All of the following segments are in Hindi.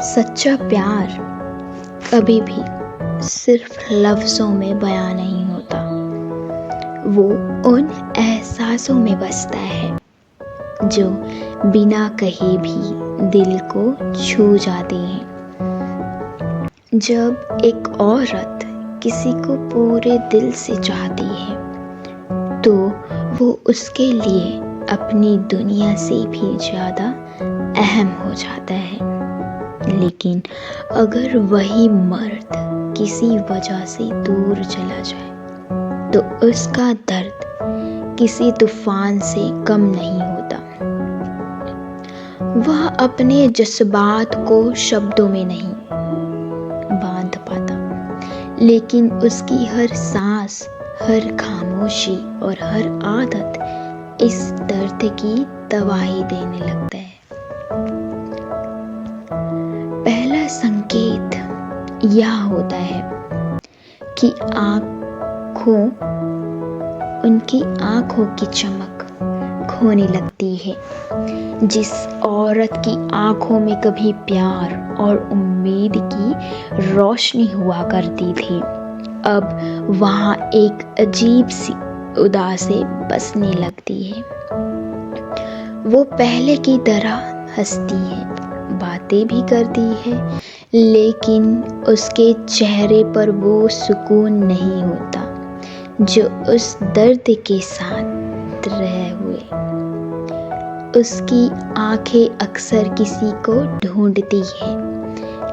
सच्चा प्यार कभी भी सिर्फ लफ्ज़ों में बयां नहीं होता। वो उन एहसासों में बसता है जो बिना कहे भी दिल को छू जाते हैं। जब एक औरत किसी को पूरे दिल से चाहती है तो वो उसके लिए अपनी दुनिया से भी ज़्यादा अहम हो जाता है। लेकिन अगर वही मर्द किसी वजह से दूर चला जाए तो उसका दर्द किसी तूफान से कम नहीं होता। वह अपने जज्बात को शब्दों में नहीं बांध पाता, लेकिन उसकी हर सांस, हर खामोशी और हर आदत इस दर्द की दवाई देने लगता है। पहला संकेत यह होता है कि उनकी आंखों की चमक खोने लगती है। जिस औरत की आंखों में कभी प्यार और उम्मीद की रोशनी हुआ करती थी, अब वहाँ एक अजीब सी उदासी बसने लगती है। वो पहले की तरह हंसती है, बातें भी करती है, लेकिन उसके चेहरे पर वो सुकून नहीं होता जो उस दर्द के साथ रहे हुए। उसकी आंखें अक्सर किसी को ढूंढती है,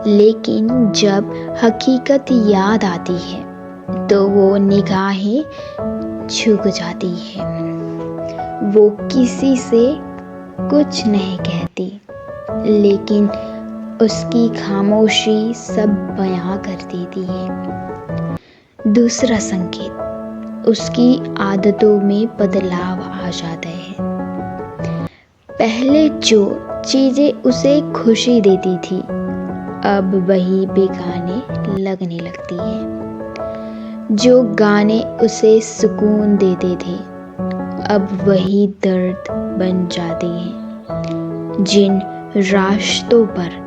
लेकिन जब हकीकत याद आती है तो वो निगाहें झुक जाती है। वो किसी से कुछ नहीं कहती, लेकिन उसकी खामोशी सब बयां कर देती है। दूसरा संकेत, उसकी आदतों में बदलाव आ जाता है। पहले जो चीज़ें उसे खुशी देती थी, अब वही बेगाने लगने लगती है। जो गाने उसे सुकून देते थे, अब वही दर्द बन जाते हैं। जिन रास्तों पर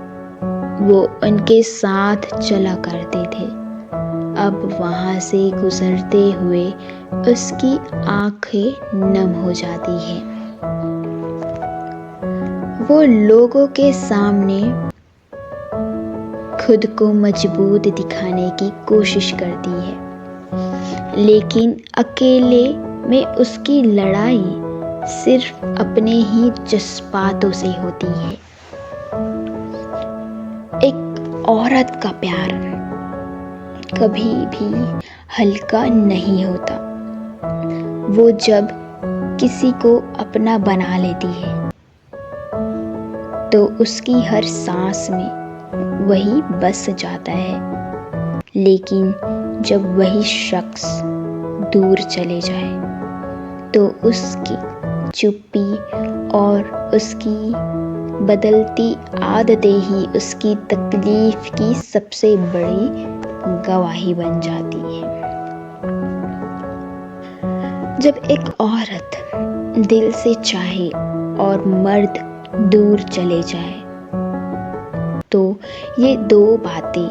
वो उनके साथ चला करते थे, अब वहाँ से गुजरते हुए उसकी आंखें नम हो जाती हैं। वो लोगों के सामने खुद को मजबूत दिखाने की कोशिश करती है, लेकिन अकेले में उसकी लड़ाई सिर्फ अपने ही जज्बातों से होती है। एक औरत का प्यार कभी भी हल्का नहीं होता। वो जब किसी को अपना बना लेती है तो उसकी हर सांस में वही बस जाता है। लेकिन जब वही शख्स दूर चले जाए तो उसकी चुप्पी और उसकी बदलती आदतें ही उसकी तकलीफ की सबसे बड़ी गवाही बन जाती है। जब एक औरत दिल से चाहे और मर्द दूर चले जाए तो ये दो बातें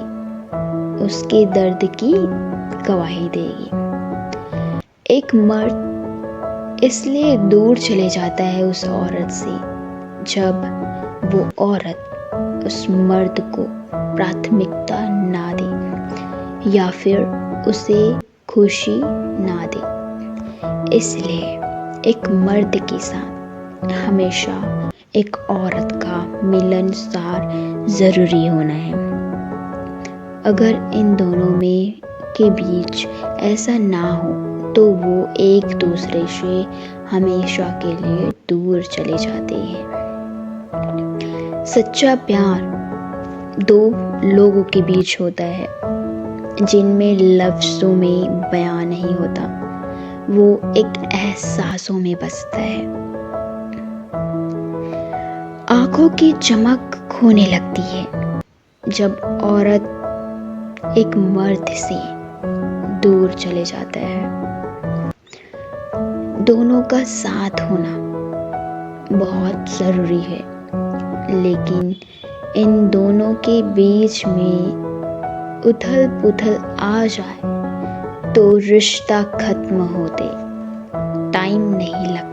उसके दर्द की गवाही देगी। एक मर्द इसलिए दूर चले जाता है उस औरत से जब वो औरत उस मर्द को प्राथमिकता ना दे या फिर उसे खुशी ना दे। इसलिए एक मर्द के साथ हमेशा एक औरत का मिलनसार ज़रूरी होना है। अगर इन दोनों में के बीच ऐसा ना हो तो वो एक दूसरे से हमेशा के लिए दूर चले जाते हैं। सच्चा प्यार दो लोगों के बीच होता है जिनमें लफ्ज़ों में बयां नहीं होता। वो एक एहसासों में बसता है। आंखों की चमक खोने लगती है जब औरत एक मर्द से दूर चले जाता है। दोनों का साथ होना बहुत ज़रूरी है, लेकिन इन दोनों के बीच में उथल पुथल आ जाए तो रिश्ता खत्म होते टाइम नहीं लगता।